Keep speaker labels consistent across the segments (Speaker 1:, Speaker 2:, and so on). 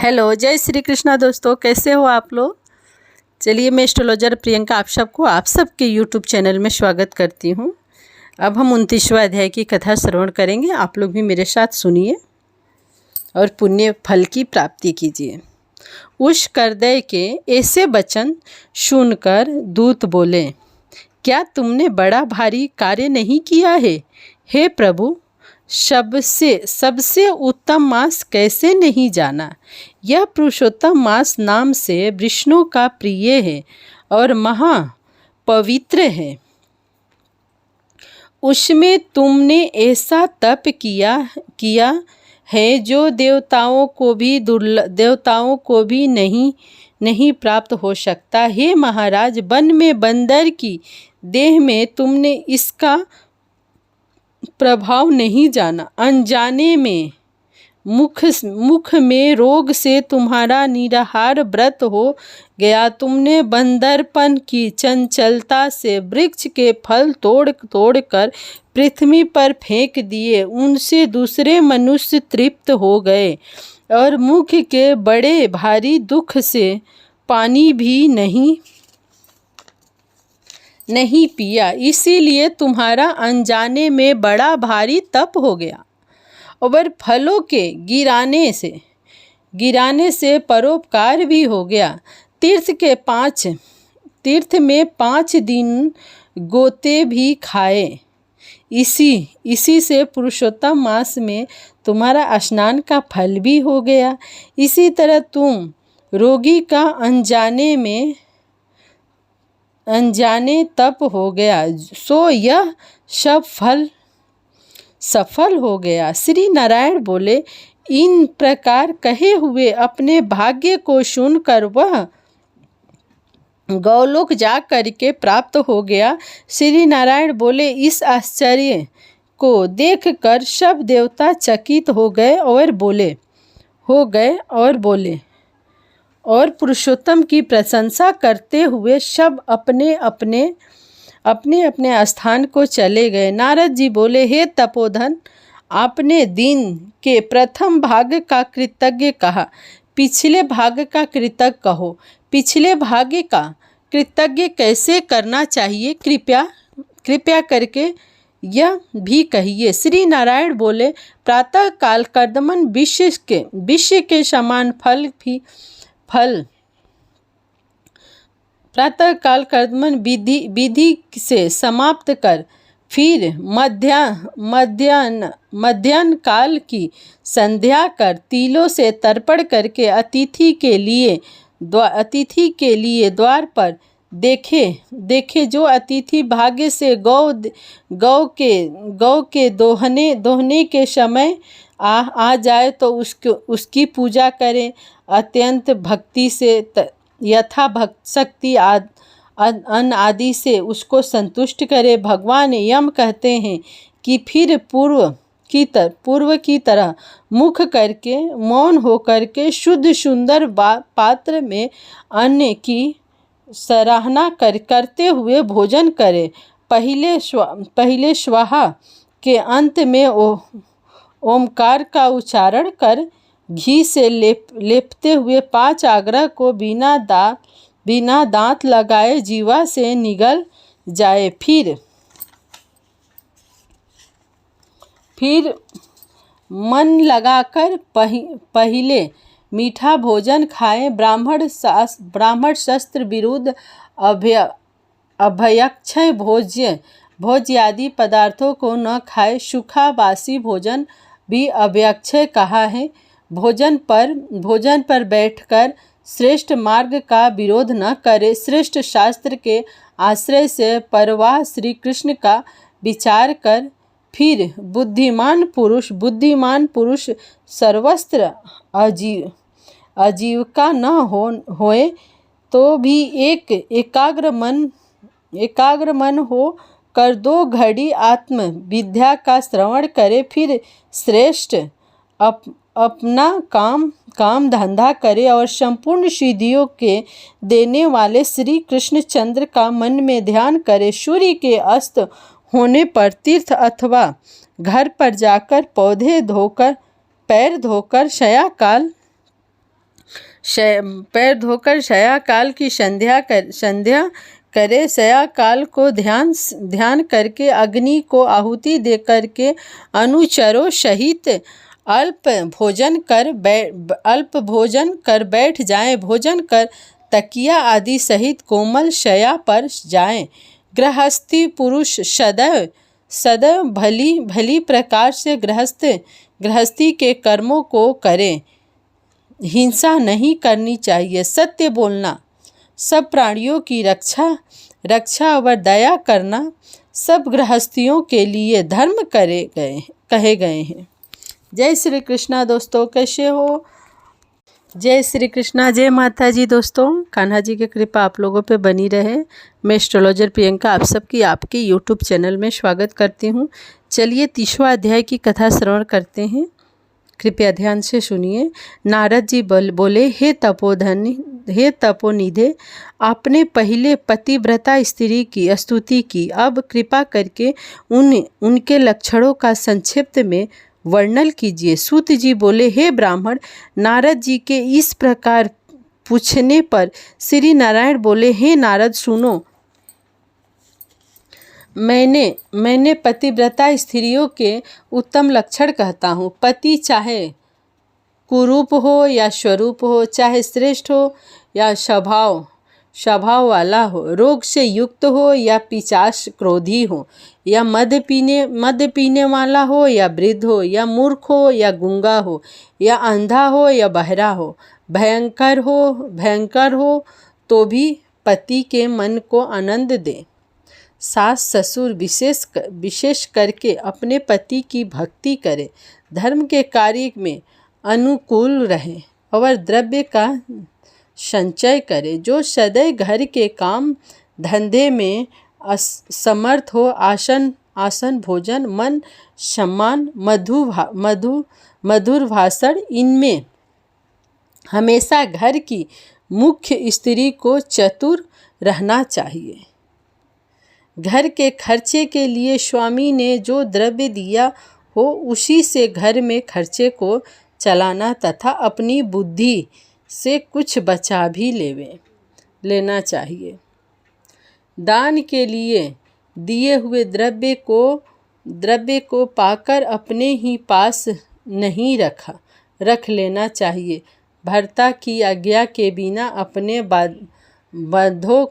Speaker 1: Hello, जय श्री कृष्णा दोस्तों, कैसे हो आप लोग। चलिए, मैं एस्ट्रोलॉजर प्रियंका आप सबके यूट्यूब चैनल में स्वागत करती हूँ। अब हम 29वां अध्याय की कथा श्रवण करेंगे। आप लोग भी मेरे साथ सुनिए और पुण्य फल की प्राप्ति कीजिए। उस करदय के ऐसे वचन सुनकर दूत बोले, क्या तुमने बड़ा भारी कार्य नहीं किया है? हे प्रभु, सबसे उत्तम मास कैसे नहीं जाना। यह पुरुषोत्तम मास नाम से विष्णु का प्रिय है और महा पवित्र है। उसमें तुमने ऐसा तप किया है जो देवताओं को भी नहीं प्राप्त हो सकता। हे महाराज, वन में बंदर की देह में तुमने इसका प्रभाव नहीं जाना। अनजाने में मुख में रोग से तुम्हारा निराहार व्रत हो गया। तुमने बंदरपन की चंचलता से वृक्ष के फल तोड़ कर पृथ्वी पर फेंक दिए। उनसे दूसरे मनुष्य तृप्त हो गए और मुख के बड़े भारी दुख से पानी भी नहीं पिया। इसीलिए तुम्हारा अनजाने में बड़ा भारी तप हो गया और फलों के गिराने से परोपकार भी हो गया। तीर्थ में 5 दिन गोते भी खाए। इसी से पुरुषोत्तम मास में तुम्हारा स्नान का फल भी हो गया। इसी तरह तुम रोगी का अनजाने तप हो गया, सो यह सब फल सफल हो गया। श्री नारायण बोले, इन प्रकार कहे हुए अपने भाग्य को सुनकर वह गौलोक जा करके प्राप्त हो गया। श्री नारायण बोले, इस आश्चर्य को देखकर सब देवता चकित हो गए और पुरुषोत्तम की प्रशंसा करते हुए सब अपने अपने स्थान को चले गए। नारद जी बोले, हे तपोधन, आपने दिन के प्रथम भाग का कृतज्ञ कहा, पिछले भाग का कृतज्ञ कहो। पिछले भाग का कृतज्ञ कैसे करना चाहिए, कृपया करके यह भी कहिए। श्री नारायण बोले, प्रातः काल कर्दमन विश्व के समान प्रातः काल कर्दमन विधि से समाप्त कर फिर मध्याह्न काल की संध्या कर तिलों से तर्पण करके अतिथि के लिए द्वार पर देखे जो अतिथि भाग्य से गौ के दोहने के समय आ जाए तो उसकी पूजा करें। अत्यंत भक्ति से यथा भक्त शक्ति अन्न आदि से उसको संतुष्ट करे। भगवान यम कहते हैं कि फिर पूर्व की तरह मुख करके मौन होकर के शुद्ध सुंदर पात्र में अन्न की सराहना करते हुए भोजन करे। पहले स्वाहा के अंत में ओमकार का उच्चारण कर घी से लेपते हुए 5 आग्रह को बिना दांत लगाए जीवा से निगल जाए। फिर मन लगाकर पहले मीठा भोजन खाए। ब्राह्मण शस्त्र विरुद्ध अभयक्षय भोज्य आदि पदार्थों को न खाए। सूखा बासी भोजन भी अभयक्षय कहा है। भोजन पर बैठकर श्रेष्ठ मार्ग का विरोध न करे। श्रेष्ठ शास्त्र के आश्रय से परवाह श्री कृष्ण का विचार कर। फिर बुद्धिमान पुरुष सर्वस्त्र आजीविका न होए तो भी एकाग्र मन हो कर 2 घड़ी आत्म विद्या का श्रवण करे। फिर श्रेष्ठ अपना काम धंधा करे और संपूर्ण सिद्धियों के देने वाले श्री कृष्णचंद्र का मन में ध्यान करे। सूर्य के अस्त होने पर तीर्थ अथवा घर पर जाकर पैर धोकर पैर धोकर शया काल की संध्या करे। शया काल को ध्यान करके अग्नि को आहुति दे करके अनुचरों सहित अल्प भोजन कर बैठ जाएं। भोजन कर तकिया आदि सहित कोमल शया पर जाएं। गृहस्थी पुरुष सदैव भली प्रकार से गृहस्थी के कर्मों को करें। हिंसा नहीं करनी चाहिए। सत्य बोलना, सब प्राणियों की रक्षा और दया करना सब गृहस्थियों के लिए धर्म कहे गए हैं। जय श्री कृष्णा दोस्तों, कैसे हो? जय श्री कृष्णा, जय माता जी। दोस्तों, कान्हा जी की कृपा आप लोगों पे बनी रहे। मैं एस्ट्रोलॉजर प्रियंका आप सबकी आपके यूट्यूब चैनल में स्वागत करती हूँ। चलिए 30वां अध्याय की कथा श्रवण करते हैं। कृपया ध्यान से सुनिए। नारद जी बोले, हे तपोनिधे, आपने पहले पतिव्रता स्त्री की स्तुति की, अब कृपा करके उनके लक्षणों का संक्षिप्त में वर्णन कीजिए। सूत जी बोले, हे ब्राह्मण, नारद जी के इस प्रकार पूछने पर श्री नारायण बोले, हे नारद सुनो, मैंने पतिव्रता स्त्रियों के उत्तम लक्षण कहता हूँ। पति चाहे कुरूप हो या स्वरूप हो, चाहे श्रेष्ठ हो या स्वभाव वाला हो, रोग से युक्त हो या पिशाच क्रोधी हो, या मद पीने वाला हो या वृद्ध हो, या मूर्ख हो या गूंगा हो, या अंधा हो या बहरा हो, भयंकर हो तो भी पति के मन को आनंद दे। सास ससुर विशेष करके अपने पति की भक्ति करे, धर्म के कार्य में अनुकूल रहे और द्रव्य का संचय करे। जो सदैव घर के काम धंधे में समर्थ हो, आसन भोजन, मन सम्मान, मधुर भाषण, इनमें हमेशा घर की मुख्य स्त्री को चतुर रहना चाहिए। घर के खर्चे के लिए स्वामी ने जो द्रव्य दिया हो उसी से घर में खर्चे को चलाना तथा अपनी बुद्धि से कुछ बचा भी लेना चाहिए। दान के लिए दिए हुए द्रव्य को पाकर अपने ही पास नहीं रख लेना चाहिए। भर्ता की आज्ञा के बिना अपने बंधों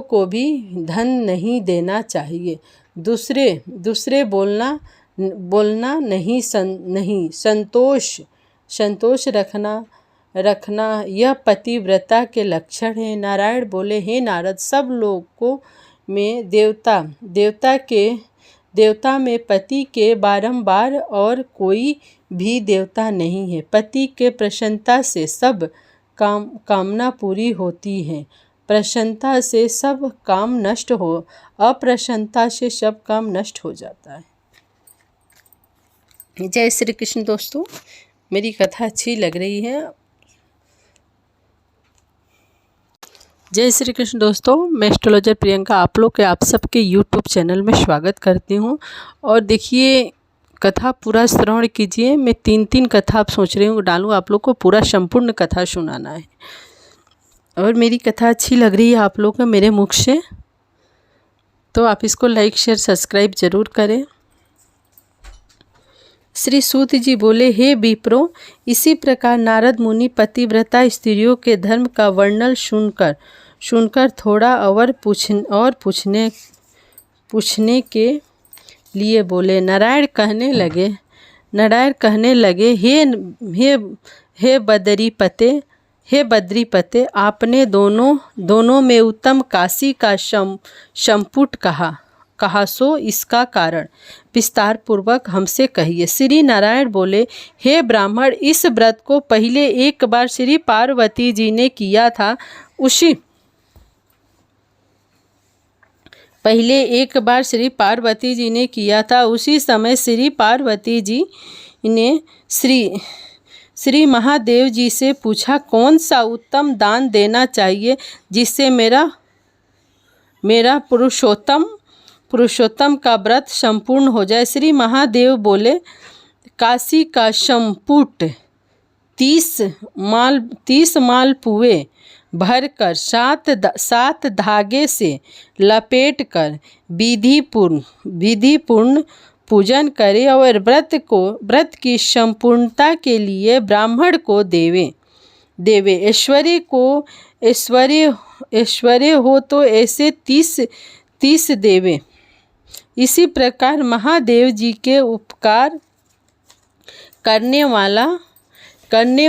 Speaker 1: को भी धन नहीं देना चाहिए। दूसरे बोलना नहीं, संतोष रखना यह पतिव्रता के लक्षण है। नारायण बोले, हे नारद, सब लोगों में देवता में पति के बारंबार और कोई भी देवता नहीं है। पति के प्रसन्नता से सब कामना पूरी होती है। प्रसन्नता से सब काम नष्ट हो, अप्रसन्नता से सब काम नष्ट हो जाता है। जय श्री कृष्ण दोस्तों, मेरी कथा अच्छी लग रही है। जय श्री कृष्ण दोस्तों, मैं एस्ट्रोलॉजर प्रियंका आप सबके यूट्यूब चैनल में स्वागत करती हूँ। और देखिए, कथा पूरा श्रवण कीजिए। मैं 3 कथा आप सोच रही हूँ डालूँ, आप लोग को पूरा संपूर्ण कथा सुनाना है। और मेरी कथा अच्छी लग रही है आप लोग को मेरे मुख से, तो आप इसको लाइक शेयर सब्सक्राइब जरूर करें। श्री सूत जी बोले, हे विप्रो, इसी प्रकार नारद मुनि पतिव्रता स्त्रियों के धर्म का वर्णन सुनकर थोड़ा और पूछने के लिए बोले। नारायण कहने लगे, हे बद्रीपते, आपने दोनों में उत्तम काशी का संपुट कहा सो इसका कारण विस्तार पूर्वक हमसे कहिए। श्री नारायण बोले, हे ब्राह्मण, इस व्रत को पहले एक बार श्री पार्वती जी ने किया था। उसी समय श्री पार्वती जी ने श्री महादेव जी से पूछा, कौन सा उत्तम दान देना चाहिए जिससे मेरा पुरुषोत्तम का व्रत संपूर्ण हो जाए। श्री महादेव बोले, काशी का संपुट 30 मालपुए भरकर 7 धागे से लपेटकर विधिपूर्ण पूजन करे और व्रत की संपूर्णता के लिए ब्राह्मण को देवे। ऐश्वर्य हो तो ऐसे 30 देवे। इसी प्रकार महादेव जी के उपकार करने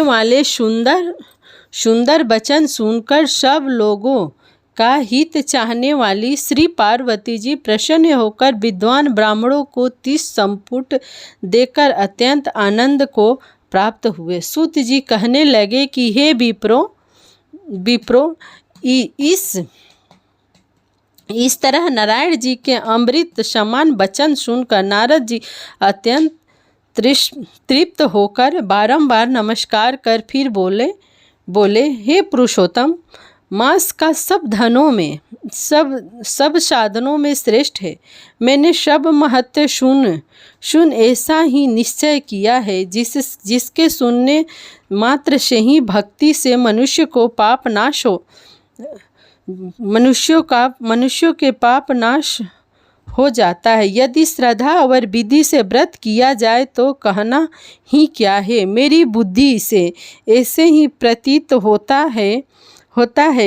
Speaker 1: वाले सुंदर वचन सुनकर सब लोगों का हित चाहने वाली श्री पार्वती जी प्रसन्न होकर विद्वान ब्राह्मणों को 30 संपुट देकर अत्यंत आनंद को प्राप्त हुए। सूत जी कहने लगे कि हे विप्रो इस तरह नारायण जी के अमृत समान वचन सुनकर नारद जी अत्यंत तृप्त होकर बारंबार नमस्कार कर फिर बोले हे पुरुषोत्तम, मांस का सब धनों में सब साधनों में श्रेष्ठ है। मैंने सब महत्व सुन ऐसा ही निश्चय किया है जिसके सुनने मात्र से ही भक्ति से मनुष्य के पाप नाश हो जाता है। यदि श्रद्धा और विधि से व्रत किया जाए तो कहना ही क्या है। मेरी बुद्धि से ऐसे ही प्रतीत होता है।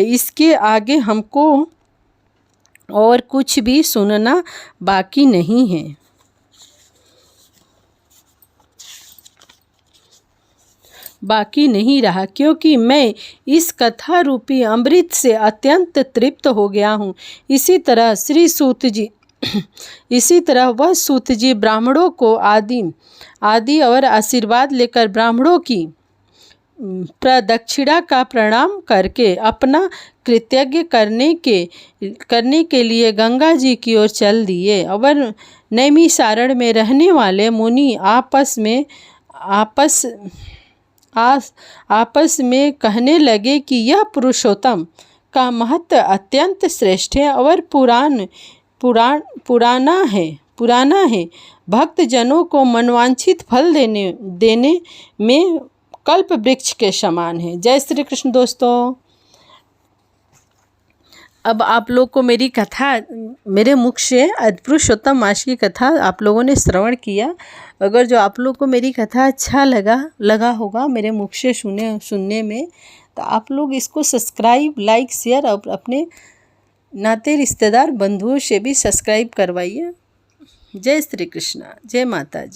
Speaker 1: इसके आगे हमको और कुछ भी सुनना बाकी नहीं है। बाकी नहीं रहा, क्योंकि मैं इस कथा रूपी अमृत से अत्यंत तृप्त हो गया हूँ। इसी तरह वह सूत जी ब्राह्मणों को आदि और आशीर्वाद लेकर ब्राह्मणों की प्रदक्षिणा का प्रणाम करके अपना कृतज्ञ करने के लिए गंगा जी की ओर चल दिए। और नैमिषारण्य में रहने वाले मुनि आपस में कहने लगे कि यह पुरुषोत्तम का महत्व अत्यंत श्रेष्ठ है और पुराना है। भक्त जनों को मनवांछित फल देने में कल्प वृक्ष के समान है। जय श्री कृष्ण दोस्तों। अब आप लोग को मेरी कथा मेरे मुख से पुरुषोत्तम मास की कथा आप लोगों ने श्रवण किया। अगर जो आप लोग को मेरी कथा अच्छा लगा होगा मेरे मुख से सुनने में, तो आप लोग इसको सब्सक्राइब, लाइक, शेयर और अपने नाते रिश्तेदार बंधुओं से भी सब्सक्राइब करवाइए। जय श्री कृष्ण, जय माता जी।